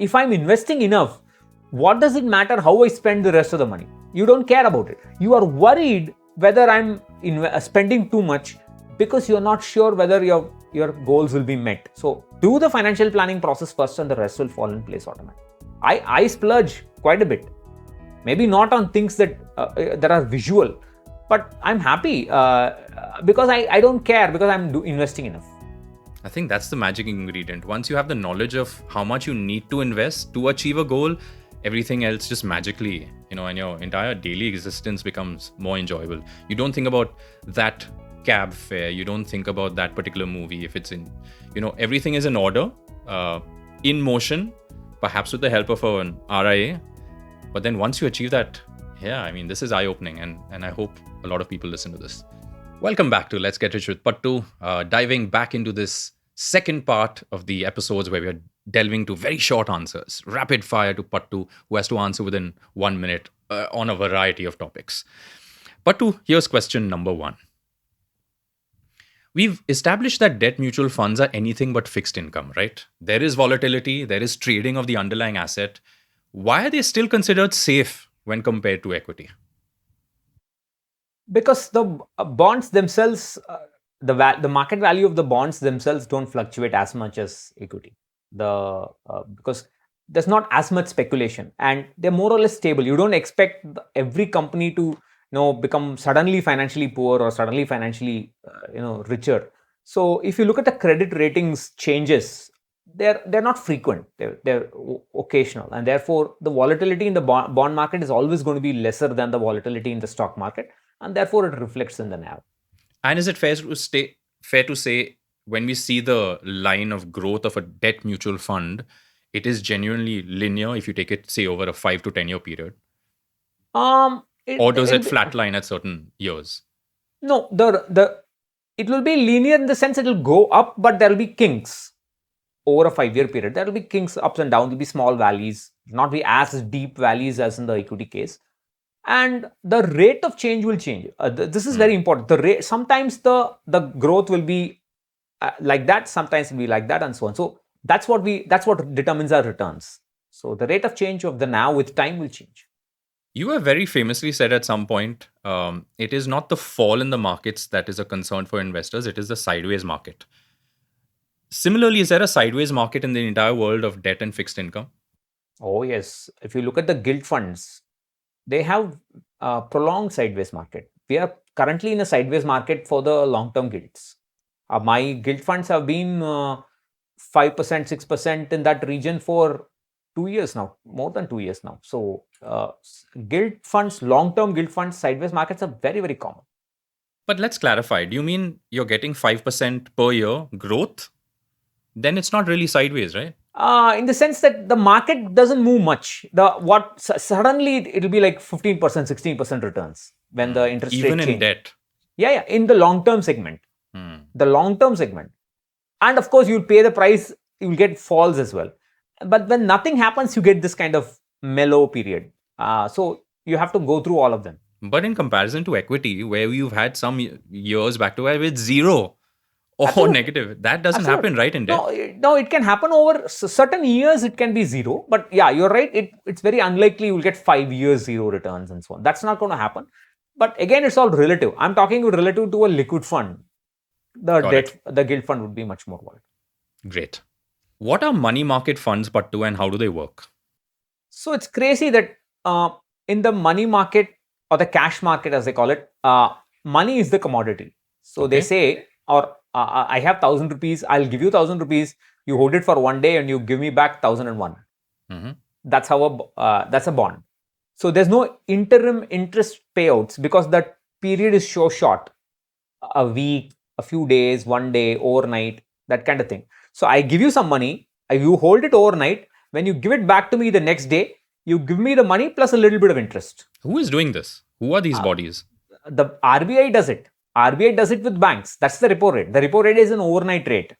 if I'm investing enough, what does it matter how I spend the rest of the money? You don't care about it. You are worried whether I'm spending too much because you're not sure whether your goals will be met. So do the financial planning process first and the rest will fall in place automatically. I splurge quite a bit. Maybe not on things that are visual, but I'm happy because I don't care because I'm investing enough. I think that's the magic ingredient. Once you have the knowledge of how much you need to invest to achieve a goal, everything else just magically, and your entire daily existence becomes more enjoyable. You don't think about that cab fare. You don't think about that particular movie if it's in, everything is in order, in motion, perhaps with the help of an RIA. But then once you achieve that, this is eye-opening, and I hope a lot of people listen to this. Welcome back to Let's Get Rich with Pattu, diving back into this second part of the episodes where we are delving to very short answers, rapid fire to Pattu, who has to answer within 1 minute on a variety of topics. Pattu, here's question number 1. We've established that debt mutual funds are anything but fixed income, right? There is volatility, there is trading of the underlying asset. Why are they still considered safe when compared to equity? Because the bonds themselves, the market value of the bonds themselves don't fluctuate as much as equity. Because there's not as much speculation and they're more or less stable. You don't expect every company to become suddenly financially poor or suddenly financially richer. So if you look at the credit ratings changes, they're not frequent. They're occasional, and therefore the volatility in the bond market is always going to be lesser than the volatility in the stock market, and therefore it reflects in the NAV. And is it fair to say when we see the line of growth of a debt mutual fund, it is genuinely linear if you take it, say, over a 5 to 10 year period? Or does it flatline at certain years? No, it will be linear in the sense it will go up, but there will be kinks over a 5-year period. There will be kinks, ups and downs. There will be small valleys, not be as deep valleys as in the equity case. And the rate of change will change. This is very important. The rate, sometimes the growth will be like that, sometimes it will be like that, and so on. So that's what determines our returns. So the rate of change of the NAV with time will change. You have very famously said at some point, it is not the fall in the markets that is a concern for investors, it is the sideways market. Similarly, is there a sideways market in the entire world of debt and fixed income? Oh, yes. If you look at the gilt funds, they have a prolonged sideways market. We are currently in a sideways market for the long-term gilts. My gilt funds have been 5%, 6% in that region for 2 years now, more than 2 years now. So gilt funds, long-term gilt funds, sideways markets are very, very common. But let's clarify. Do you mean you're getting 5% per year growth? Then it's not really sideways, right? In the sense that the market doesn't move much. Suddenly it'll be like 15%, 16% returns when the interest rate change. Even in debt? Yeah, in the long-term segment. The long-term segment. And of course, you'll pay the price, you'll get falls as well. But when nothing happens, you get this kind of mellow period. So you have to go through all of them. But in comparison to equity, where you've had some years back to where with zero or negative, that doesn't happen, right, in debt? No, it can happen over certain years, it can be zero. But yeah, you're right. It's very unlikely you'll get 5 years zero returns and so on. That's not going to happen. But again, it's all relative. I'm talking relative to a liquid fund. The gilt fund would be much more volatile. Great. What are money market funds, Pattu, and how do they work? So it's crazy that in the money market or the cash market, as they call it, money is the commodity. So they say, I have 1,000 rupees, I'll give you 1,000 rupees, you hold it for 1 day and you give me back 1,001. That's how that's a bond. So there's no interim interest payouts because that period is so short. A week, a few days, 1 day, overnight, that kind of thing. So I give you some money, you hold it overnight. When you give it back to me the next day, you give me the money plus a little bit of interest. Who is doing this? Who are these bodies? The RBI does it. RBI does it with banks. That's the repo rate. The repo rate is an overnight rate.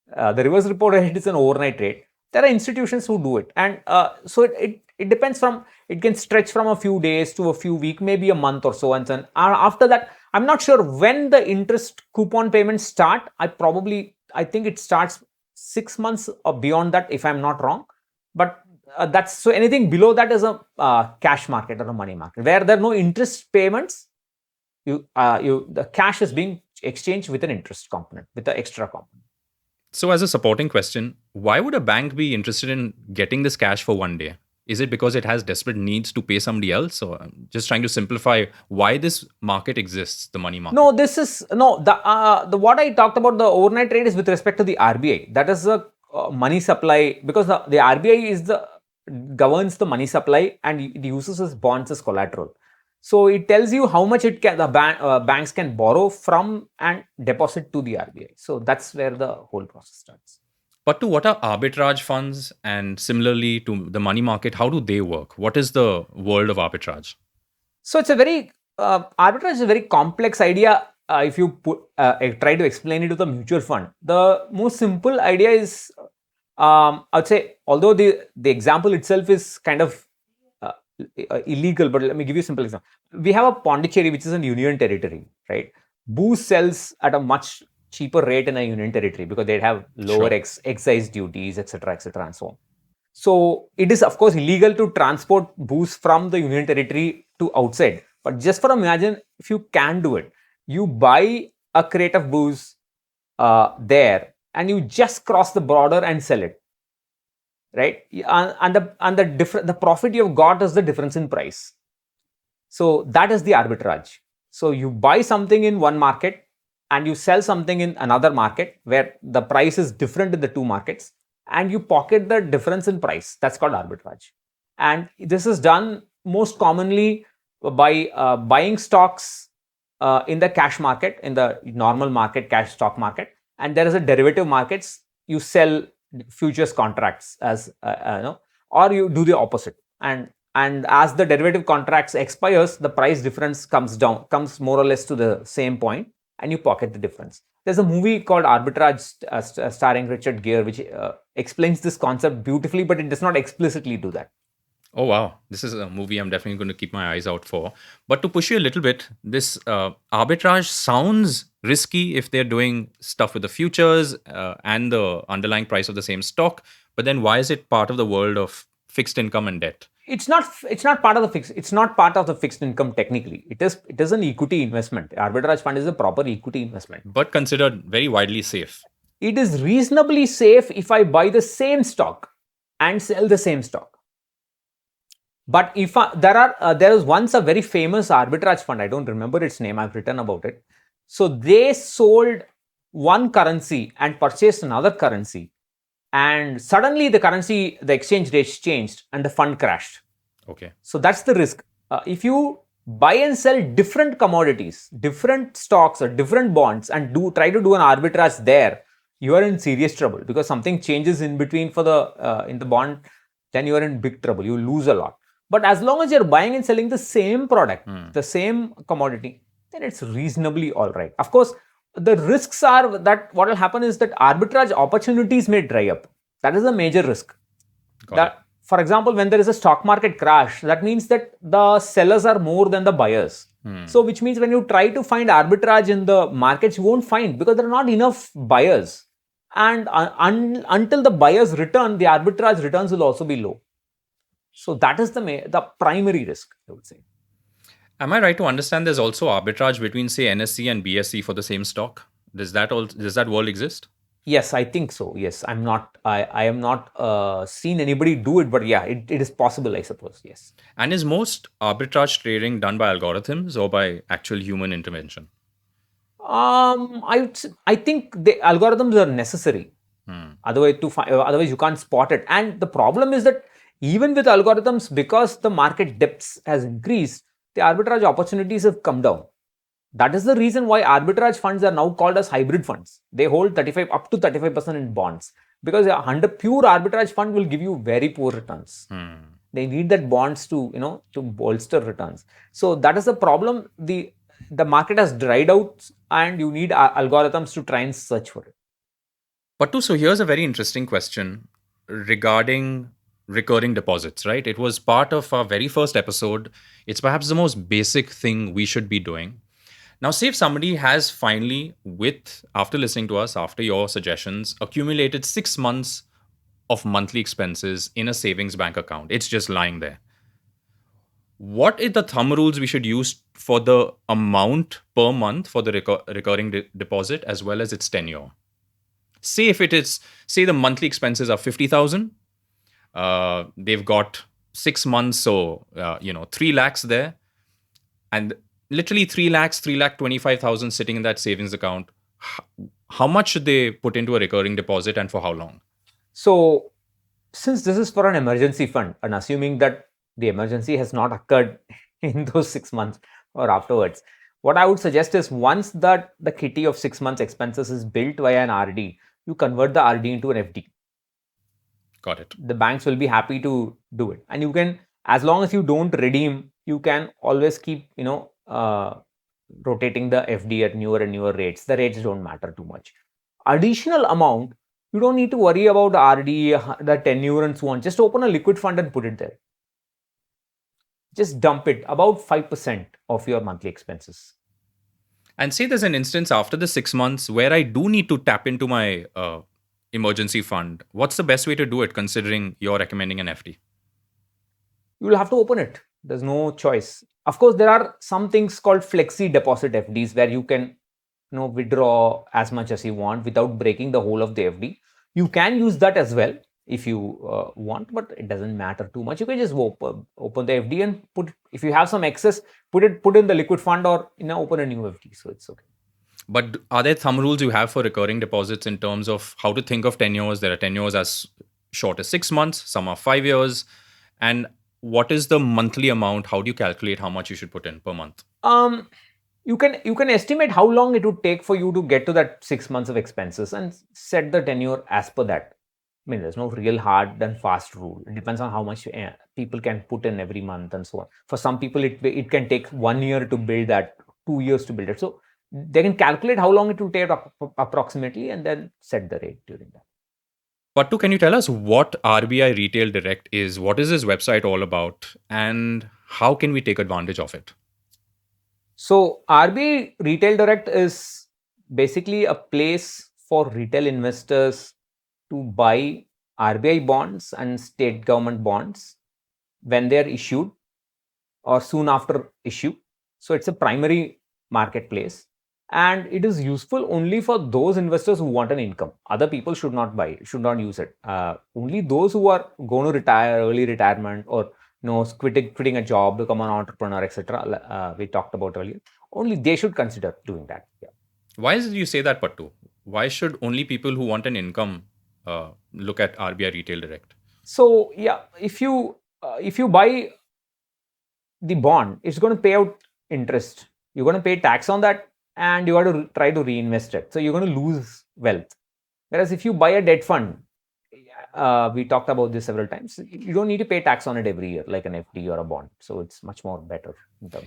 The reverse repo rate is an overnight rate. There are institutions who do it. And so it depends it can stretch from a few days to a few weeks, maybe a month or so. And then after that, I'm not sure when the interest coupon payments start. I think it starts 6 months or beyond that, if I'm not wrong. But that's so anything below that is a cash market or a money market where there are no interest payments. The cash is being exchanged with an interest component, with an extra component. So, as a supporting question, why would a bank be interested in getting this cash for one day? Is it because it has desperate needs to pay somebody else? Or I'm just trying to simplify why this market exists, the money market. No, this is no the what I talked about the overnight trade is with respect to the RBI. That is the money supply, because the RBI is the governs the money supply and it uses its bonds as collateral. So it tells you how much it can the banks can borrow from and deposit to the RBI. So that's where the whole process starts. But to what are arbitrage funds, and similarly to the money market, how do they work? What is the world of arbitrage? So it's a very arbitrage is a very complex idea. If you try to explain it to the mutual fund, the most simple idea is I would say, although the example itself is kind of illegal, but let me give you a simple example. We have a Pondicherry, which is a union territory, right? Booze sells at a much cheaper rate in a union territory because they have lower excise duties, etc., etc., and so on. So it is of course illegal to transport booze from the union territory to outside. But just for imagine, if you can do it, you buy a crate of booze there, and you just cross the border and sell it, right? And the profit you've got is the difference in price. So that is the arbitrage. So you buy something in one market and you sell something in another market where the price is different in the two markets, and you pocket the difference in price. That's called arbitrage. And this is done most commonly by buying stocks in the cash market, in the normal market, cash stock market, and there is a derivative markets. You sell futures contracts as or you do the opposite. And as the derivative contracts expires, the price difference comes more or less to the same point, and you pocket the difference. There's a movie called Arbitrage starring Richard Gere, which explains this concept beautifully, but it does not explicitly do that. Oh, wow. This is a movie I'm definitely going to keep my eyes out for. But to push you a little bit, this arbitrage sounds risky if they're doing stuff with the futures and the underlying price of the same stock. But then why is it part of the world of fixed income and debt? It's not part of the fixed. It's not part of the fixed income technically. It is an equity investment. Arbitrage fund is a proper equity investment, but considered very widely safe. It is reasonably safe if I buy the same stock and sell the same stock. But if there was once a very famous arbitrage fund, I don't remember its name, I've written about it. So they sold one currency and purchased another currency, and suddenly the exchange rates changed and the fund crashed. Okay. So that's the risk. If you buy and sell different commodities, different stocks or different bonds, and try to do an arbitrage there, you are in serious trouble, because something changes in between for the in the bond, then you are in big trouble. You lose a lot. But as long as you're buying and selling the same product, the same commodity, then it's reasonably all right. Of course, the risks are that what will happen is that arbitrage opportunities may dry up. That is a major risk. For example, when there is a stock market crash, that means that the sellers are more than the buyers. So which means when you try to find arbitrage in the markets, you won't find, because there are not enough buyers. And until the buyers return, the arbitrage returns will also be low. So that is the primary risk, I would say. Am I right to understand there's also arbitrage between, say, NSE and BSE for the same stock? Does that world exist? Yes, I think so. Yes, I am not seen anybody do it, but yeah, it is possible, I suppose. Yes. And is most arbitrage trading done by algorithms or by actual human intervention? I think the algorithms are necessary. Otherwise you can't spot it. And the problem is that even with algorithms, because the market depths has increased, the arbitrage opportunities have come down. That is the reason why arbitrage funds are now called as hybrid funds. They hold up to 35% in bonds, because a pure arbitrage fund will give you very poor returns. They need that bonds to bolster returns. So that is the problem. The market has dried out, and you need algorithms to try and search for it. Pattu, so here's a very interesting question regarding recurring deposits, right? It was part of our very first episode. It's perhaps the most basic thing we should be doing. Now, say if somebody has finally, after listening to us, after your suggestions, accumulated 6 months of monthly expenses in a savings bank account. It's just lying there. What are the thumb rules we should use for the amount per month for the recurring deposit as well as its tenure? Say if it is, say the monthly expenses are 50,000, they've got 6 months, so 3 lakhs there, and literally 3 lakhs, 3,25,000 sitting in that savings account. How much should they put into a recurring deposit and for how long? So, since this is for an emergency fund, and assuming that the emergency has not occurred in those 6 months or afterwards, what I would suggest is once that the kitty of 6 months expenses is built via an RD, you convert the RD into an FD. Got it. The banks will be happy to do it, and you can, as long as you don't redeem, you can always keep rotating the FD at newer and newer rates. The rates don't matter too much. Additional amount, you don't need to worry about RD, the tenure and so on. Just open a liquid fund and put it there. Just dump it, about 5% of your monthly expenses. And say there's an instance after the 6 months where I do need to tap into my emergency fund. What's the best way to do it considering you're recommending an FD? You will have to open it. There's no choice. Of course, there are some things called flexi deposit FDs where you can withdraw as much as you want without breaking the whole of the FD. You can use that as well if you want, but it doesn't matter too much. You can just open the FD and put, if you have some excess, put in the liquid fund or open a new FD. So it's okay. But are there thumb rules you have for recurring deposits in terms of how to think of tenures? There are tenures as short as 6 months, some are 5 years. And what is the monthly amount? How do you calculate how much you should put in per month? You can estimate how long it would take for you to get to that 6 months of expenses and set the tenure as per that. I mean, there's no real hard and fast rule. It depends on how much people can put in every month and so on. For some people, it can take 1 year to build that, 2 years to build it. So they can calculate how long it will take approximately and then set the rate during that. Pattu, can you tell us what RBI Retail Direct is? What is this website all about? And how can we take advantage of it? So RBI Retail Direct is basically a place for retail investors to buy RBI bonds and state government bonds when they are issued or soon after issue. So it's a primary marketplace, and it is useful only for those investors who want an income. Other people should not buy it, should not use it. Only those who are going to retire, early retirement, or quitting a job, become an entrepreneur, etc. We talked about earlier. Only they should consider doing that. Yeah. Why did you say that, Pattu? Why should only people who want an income look at RBI Retail Direct? So yeah, if you buy the bond, it's going to pay out interest. You're going to pay tax on that, and you have to try to reinvest it. So you're going to lose wealth. Whereas if you buy a debt fund, we talked about this several times, you don't need to pay tax on it every year like an FD or a bond. So it's much more better.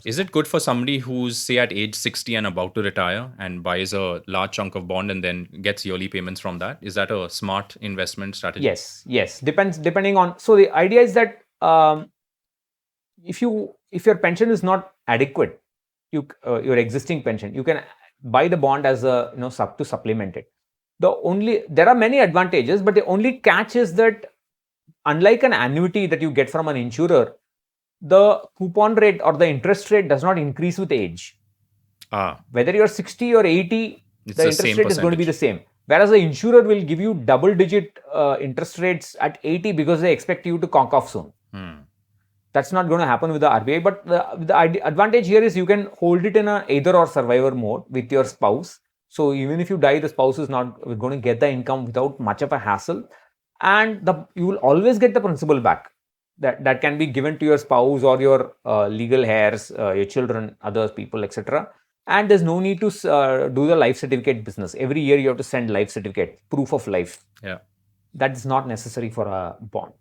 Is it good for somebody who's, say, at age 60 and about to retire and buys a large chunk of bond and then gets yearly payments from that? Is that a smart investment strategy? Yes. Depending on. So the idea is that if your pension is not adequate, your existing pension, you can buy the bond as a to supplement it. There are many advantages, but the only catch is that unlike an annuity that you get from an insurer, the coupon rate or the interest rate does not increase with age. Whether you're 60 or 80, the interest rate is going to be the same. Whereas the insurer will give you double-digit interest rates at 80 because they expect you to conk off soon. That's not going to happen with the RBI. But the advantage here is you can hold it in a either or survivor mode with your spouse. So even if you die, the spouse is not going to get the income without much of a hassle, and you will always get the principal back. That can be given to your spouse or your legal heirs, your children, other people, etc. And there's no need to do the life certificate business. Every year you have to send life certificate, proof of life. Yeah, that is not necessary for a bond.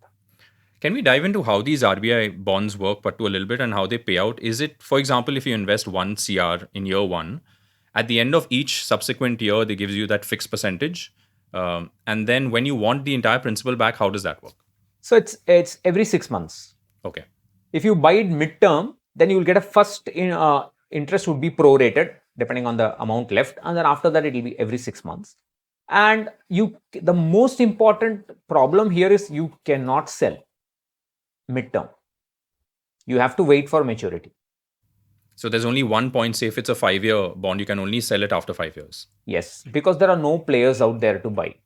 Can we dive into how these RBI bonds work, Pattu, a little bit, and how they pay out? Is it, for example, if you invest 1 CR in year 1, at the end of each subsequent year, they give you that fixed percentage. And then when you want the entire principal back, how does that work? So it's every 6 months. Okay. If you buy it midterm, then you will get a first interest would be prorated depending on the amount left. And then after that, it will be every 6 months. And the most important problem here is you cannot sell midterm. You have to wait for maturity. So there's only one point. Say if it's a 5-year bond, you can only sell it after 5 years. Yes, because there are no players out there to buy.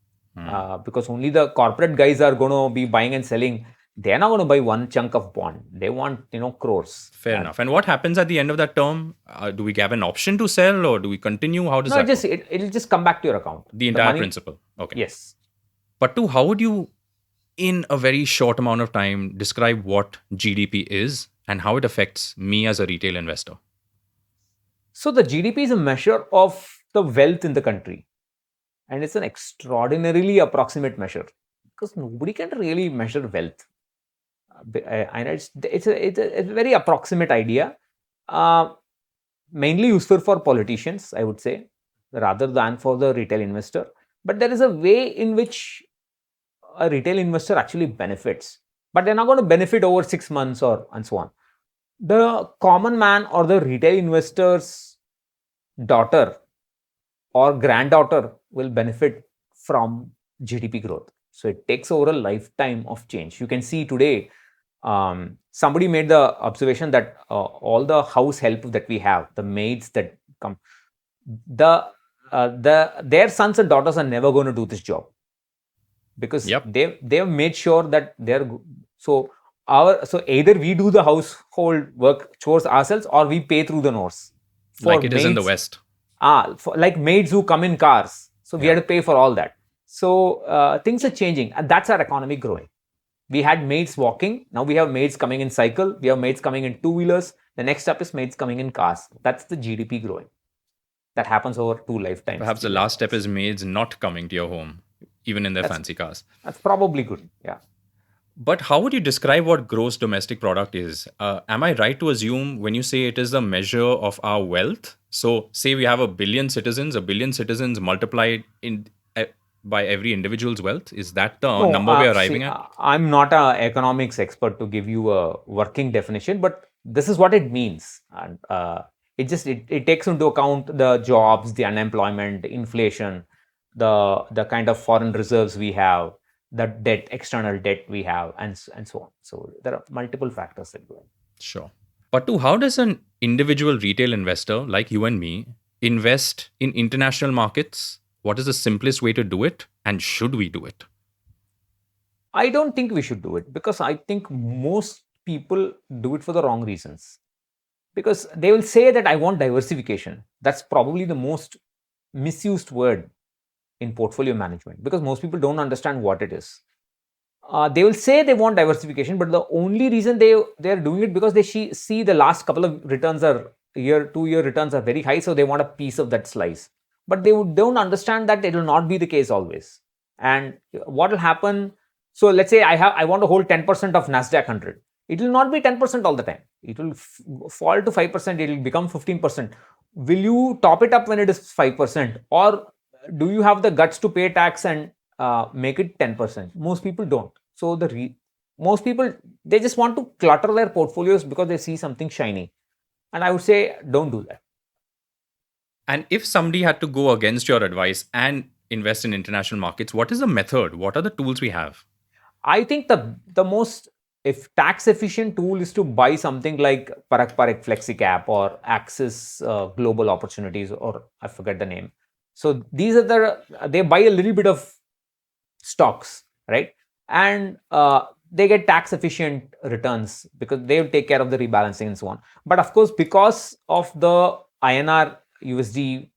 Because only the corporate guys are going to be buying and selling. They're not going to buy one chunk of bond. They want, crores. Fair enough. And what happens at the end of that term? Do we have an option to sell, or do we continue? How does No, that work? it'll just come back to your account. The entire principle. Okay. Yes. Pattu, how would you, in a very short amount of time, describe what GDP is and how it affects me as a retail investor? So the GDP is a measure of the wealth in the country. And it's an extraordinarily approximate measure because nobody can really measure wealth. And it's a very approximate idea, mainly useful for politicians, I would say, rather than for the retail investor. But there is a way in which a retail investor actually benefits, but they're not going to benefit over 6 months and so on. The common man or the retail investor's daughter or granddaughter will benefit from GDP growth. So it takes over a lifetime of change. You can see today, somebody made the observation that all the house help that we have, the maids that come, their sons and daughters are never going to do this job because they've made sure that they're so either we do the household work chores ourselves or we pay through the nose. Like it is in the West. Like maids who come in cars. So we had to pay for all that. So things are changing, and that's our economy growing. We had maids walking. Now we have maids coming in cycle. We have maids coming in two-wheelers. The next step is maids coming in cars. That's the GDP growing. That happens over 2 lifetimes. Perhaps the last step is maids not coming to your home, even in their fancy cars. That's probably good. Yeah. But how would you describe what gross domestic product is? Am I right to assume when you say it is a measure of our wealth? So say we have a billion citizens multiplied by every individual's wealth. Is that the number we're arriving at? I'm not an economics expert to give you a working definition, but this is what it means. And it takes into account the jobs, the unemployment, inflation, the kind of foreign reserves we have, the debt, external debt we have, and so on. So there are multiple factors that go in. Sure. But how does an individual retail investor like you and me invest in international markets? What is the simplest way to do it? And should we do it? I don't think we should do it because I think most people do it for the wrong reasons. Because they will say that I want diversification. That's probably the most misused word in portfolio management because most people don't understand what it is. They will say they want diversification, but the only reason they're doing it because they see the last couple of returns are 2-year returns are very high, so they want a piece of that slice. But they don't understand that it will not be the case always. And what will happen? So let's say I want to hold 10% of Nasdaq 100. It will not be 10% all the time. It will fall to 5%. It will become 15%. Will you top it up when it is 5%, or do you have the guts to pay tax and make it 10%? Most people don't. So most people, they just want to clutter their portfolios because they see something shiny. And I would say, don't do that. And if somebody had to go against your advice and invest in international markets, what is the method? What are the tools we have? I think the most tax efficient tool is to buy something like Parak FlexiCap or Axis Global Opportunities, or I forget the name. So these are they buy a little bit of stocks, right? And they get tax efficient returns because they will take care of the rebalancing and so on. But of course, because of the INR USD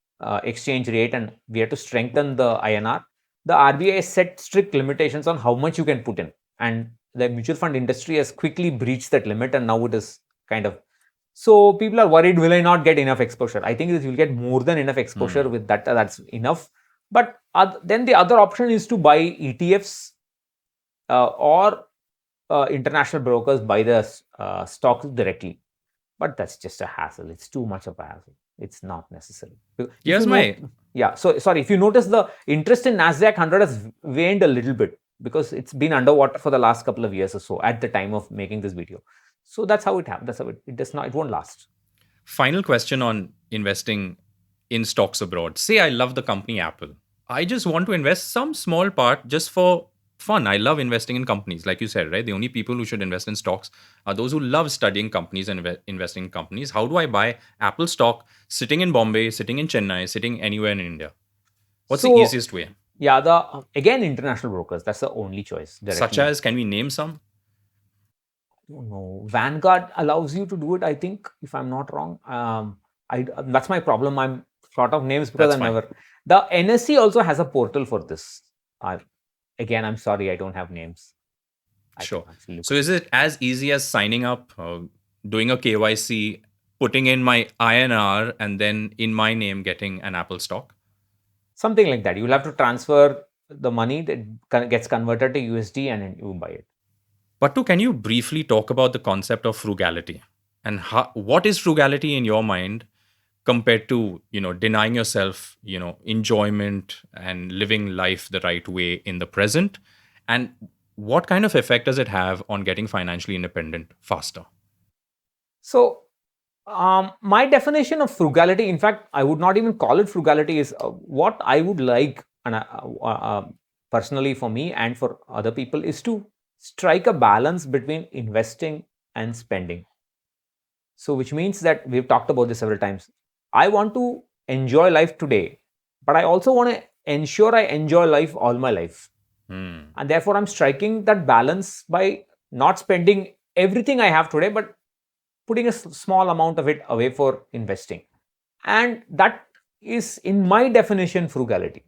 exchange rate, and we have to strengthen the INR, the RBI set strict limitations on how much you can put in. And the mutual fund industry has quickly breached that limit, and now it is kind of... So people are worried, will I not get enough exposure? I think you'll get more than enough exposure with that. That's enough. But then the other option is to buy ETFs or international brokers buy the stocks directly. But that's just a hassle. It's too much of a hassle. It's not necessary. So sorry, if you notice, the interest in Nasdaq 100 has waned a little bit because it's been underwater for the last couple of years or so at the time of making this video. So that's how it happens. That's how it does not. It won't last. Final question on investing in stocks abroad. Say I love the company Apple. I just want to invest some small part just for fun. I love investing in companies, like you said, right? The only people who should invest in stocks are those who love studying companies and investing in companies. How do I buy Apple stock sitting in Bombay, sitting in Chennai, sitting anywhere in India? What's the So easiest way? yeah, the again international brokers. That's the only choice Such directly. as, can we name some? No, Vanguard allows you to do it. I think, if I'm not wrong. I That's my problem. I'm short of names because That's I'm fine. never. The NSE also has a portal for this. I Again, I'm sorry, I don't have names. I can Sure. actually look So up. is it as easy as signing up, doing a KYC, putting in my INR, and then in my name getting an Apple stock? Something like that. You'll have to transfer the money that gets converted to USD and then you buy it. Pattu, can you briefly talk about the concept of frugality and what is frugality in your mind compared to denying yourself enjoyment and living life the right way in the present, and what kind of effect does it have on getting financially independent faster? So, my definition of frugality, in fact, I would not even call it frugality, is what I would like, and personally for me and for other people, is to strike a balance between investing and spending. So, which means that we've talked about this several times. I want to enjoy life today, but I also want to ensure I enjoy life all my life. Hmm. And therefore, I'm striking that balance by not spending everything I have today, but putting a small amount of it away for investing. And that is, in my definition, frugality.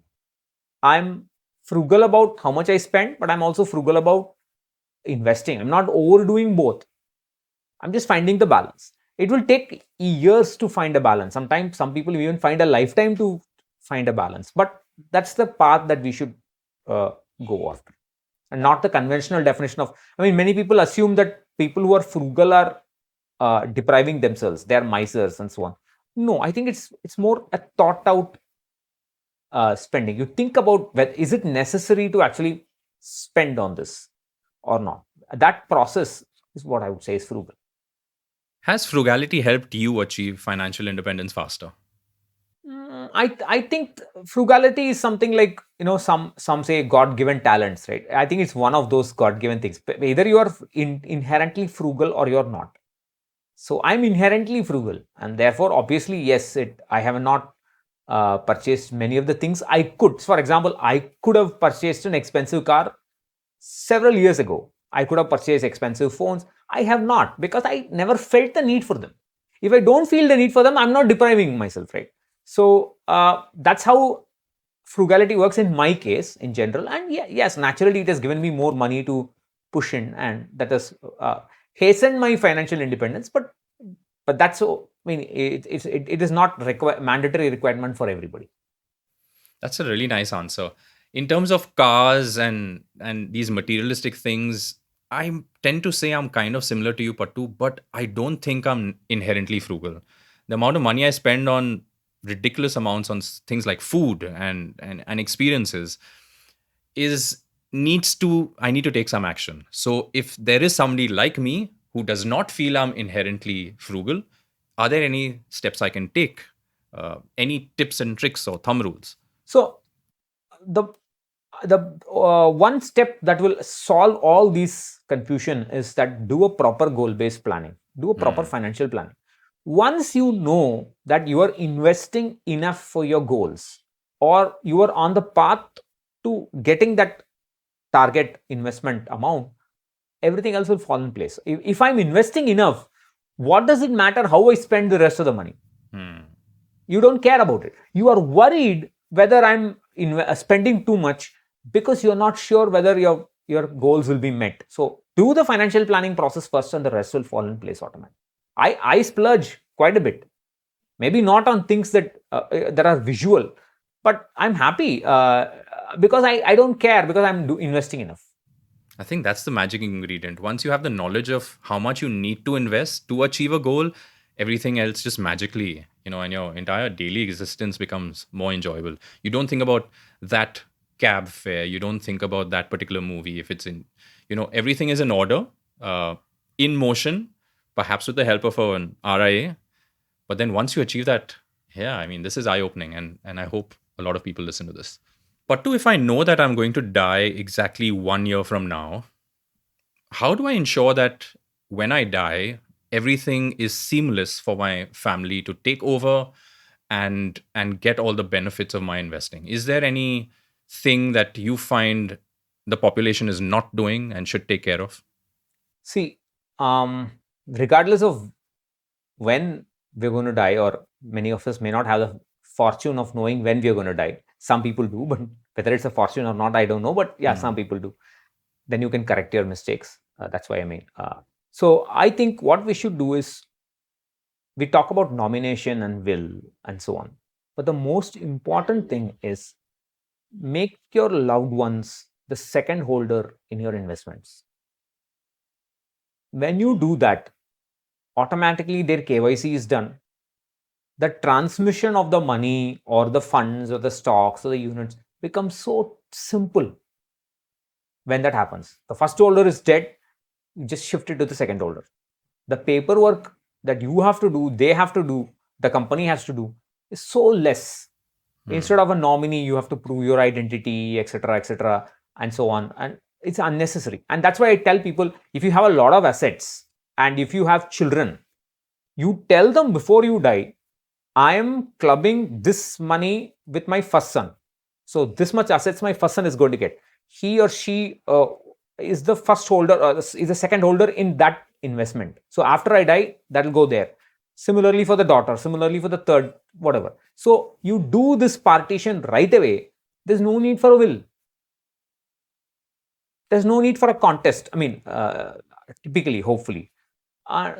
I'm frugal about how much I spend, but I'm also frugal about investing. I'm not overdoing both. I'm just finding the balance. It will take years to find a balance. Sometimes some people even find a lifetime to find a balance. But that's the path that we should go after, and not the conventional definition of. I mean, many people assume that people who are frugal are depriving themselves. They are misers and so on. No, I think it's more a thought out spending. You think about whether is it necessary to actually spend on this or not. That process is what I would say is frugal. Has frugality helped you achieve financial independence faster? I think frugality is something like, some say God given talents, right? I think it's one of those God given things. Either you are inherently frugal or you're not. So I'm inherently frugal, and therefore, obviously, yes, I have not purchased many of the things I could. For example, I could have purchased an expensive car several years ago. I could have purchased expensive phones. I have not, because I never felt the need for them. If I don't feel the need for them, I'm not depriving myself, right? So that's how frugality works in my case in general. And yes, naturally, it has given me more money to push in, and that has hastened my financial independence. But that's so. I mean, it is not mandatory requirement for everybody. That's a really nice answer. In terms of cars and these materialistic things, I tend to say I'm kind of similar to you, Pattu, but I don't think I'm inherently frugal. The amount of money I spend on ridiculous amounts on things like food and experiences is needs to I need to take some action. So if there is somebody like me who does not feel I'm inherently frugal, are there any steps I can take? Any tips and tricks or thumb rules? So the one step that will solve all these confusion is that do a proper goal based planning, do a proper Hmm. financial planning. Once you know that you are investing enough for your goals, or you are on the path to getting that target investment amount, everything else will fall in place. If I'm investing enough, what does it matter how I spend the rest of the money? Hmm. You don't care about it. You are worried whether I'm spending too much, because you're not sure whether your goals will be met. So do the financial planning process first, and the rest will fall in place automatically. I splurge quite a bit, maybe not on things that are visual, but I'm happy because I don't care, because I'm investing enough. I think that's the magic ingredient. Once you have the knowledge of how much you need to invest to achieve a goal, everything else just magically, and your entire daily existence becomes more enjoyable. You don't think about that cab fare. You don't think about that particular movie. If it's in, everything is in order, in motion, perhaps with the help of an RIA. But then once you achieve that, yeah, I mean, this is eye opening. And I hope a lot of people listen to this. Pattu, if I know that I'm going to die exactly 1 year from now, how do I ensure that when I die, everything is seamless for my family to take over and get all the benefits of my investing? Is there any thing that you find the population is not doing and should take care of? See, regardless of when we're going to die, or many of us may not have the fortune of knowing when we're going to die. Some people do, but whether it's a fortune or not, I don't know. But yeah, some people do. Then you can correct your mistakes. That's what I mean. So I think what we should do is, we talk about nomination and will and so on. But the most important thing is, make your loved ones the second holder in your investments. When you do that, automatically their KYC is done. The transmission of the money or the funds or the stocks or the units becomes so simple when that happens. The first holder is dead, you just shift it to the second holder. The paperwork that you have to do, they have to do, the company has to do, is so less. Instead of a nominee, you have to prove your identity, etc., and so on. And it's unnecessary. And that's why I tell people, if you have a lot of assets and if you have children, you tell them before you die, I am clubbing this money with my first son. So this much assets my first son is going to get. He or she is the first holder, is the second holder in that investment. So after I die, that will go there. Similarly for the daughter, similarly for the third, whatever. So you do this partition right away. There's no need for a will. There's no need for a contest. I mean, typically, hopefully.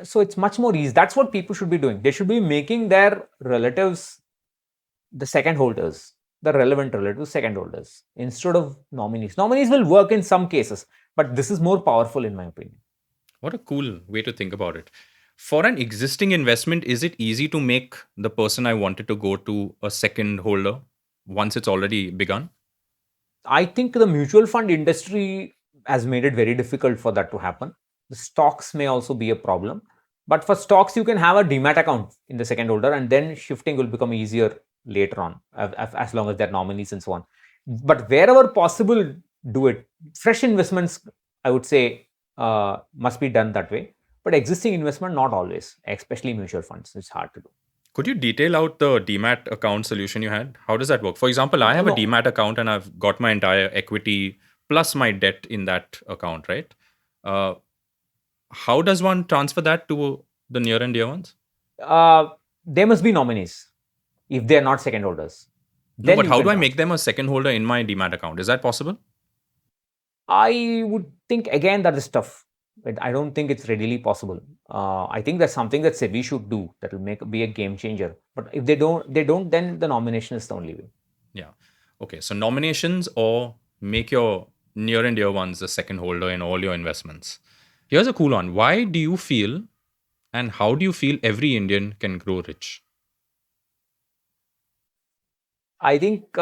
So it's much more easy. That's what people should be doing. They should be making their relatives the second holders, the relevant relatives second holders, instead of nominees. Nominees will work in some cases, but this is more powerful in my opinion. What a cool way to think about it. For an existing investment, is it easy to make the person I wanted to go to a second holder once it's already begun? I think the mutual fund industry has made it very difficult for that to happen. The stocks may also be a problem, but for stocks, you can have a demat account in the second holder, and then shifting will become easier later on, as long as they're nominees and so on. But wherever possible, do it. Fresh investments, I would say, must be done that way. But existing investment, not always, especially mutual funds. It's hard to do. Could you detail out the demat account solution you had? How does that work? For example, I have a No. demat account and I've got my entire equity plus my debt in that account, right? How does one transfer that to the near and dear ones? They must be nominees if they are not second holders. No, Then but you how can do I transfer. make them a second holder in my demat account? Is that possible? I would think again that is tough. But I don't think it's readily possible. I think that's something that SEBI should do. That will be a game changer. But if they don't, then the nomination is the only way. Yeah. Okay. So nominations or make your near and dear ones the second holder in all your investments. Here's a cool one. Why do you feel and how do you feel every Indian can grow rich? I think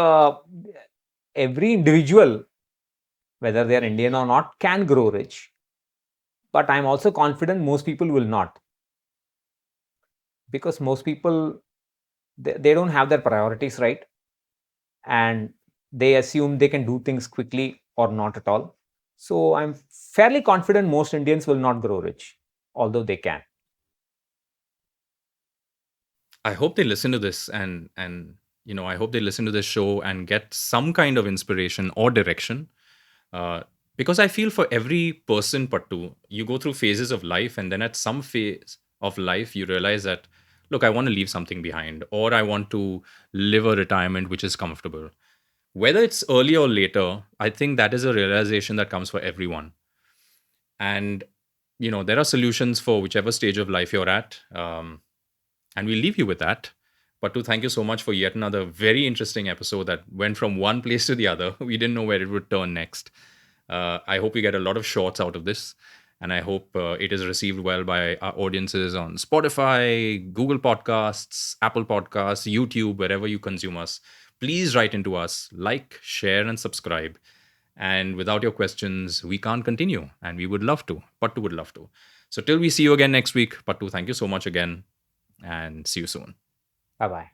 every individual, whether they are Indian or not, can grow rich. But I'm also confident most people will not. Because most people, they don't have their priorities right. And they assume they can do things quickly or not at all. So I'm fairly confident most Indians will not grow rich, although they can. I hope they listen to this and I hope they listen to this show and get some kind of inspiration or direction. Because I feel for every person, Pattu, you go through phases of life, and then at some phase of life, you realize that, look, I want to leave something behind, or I want to live a retirement which is comfortable. Whether it's early or later, I think that is a realization that comes for everyone. And, there are solutions for whichever stage of life you're at. And we'll leave you with that. Pattu, thank you so much for yet another very interesting episode that went from one place to the other. We didn't know where it would turn next. I hope we get a lot of shorts out of this. And I hope it is received well by our audiences on Spotify, Google Podcasts, Apple Podcasts, YouTube, wherever you consume us. Please write into us, like, share, and subscribe. And without your questions, we can't continue. And we would love to. Pattu would love to. So till we see you again next week, Pattu, thank you so much again. And see you soon. Bye bye.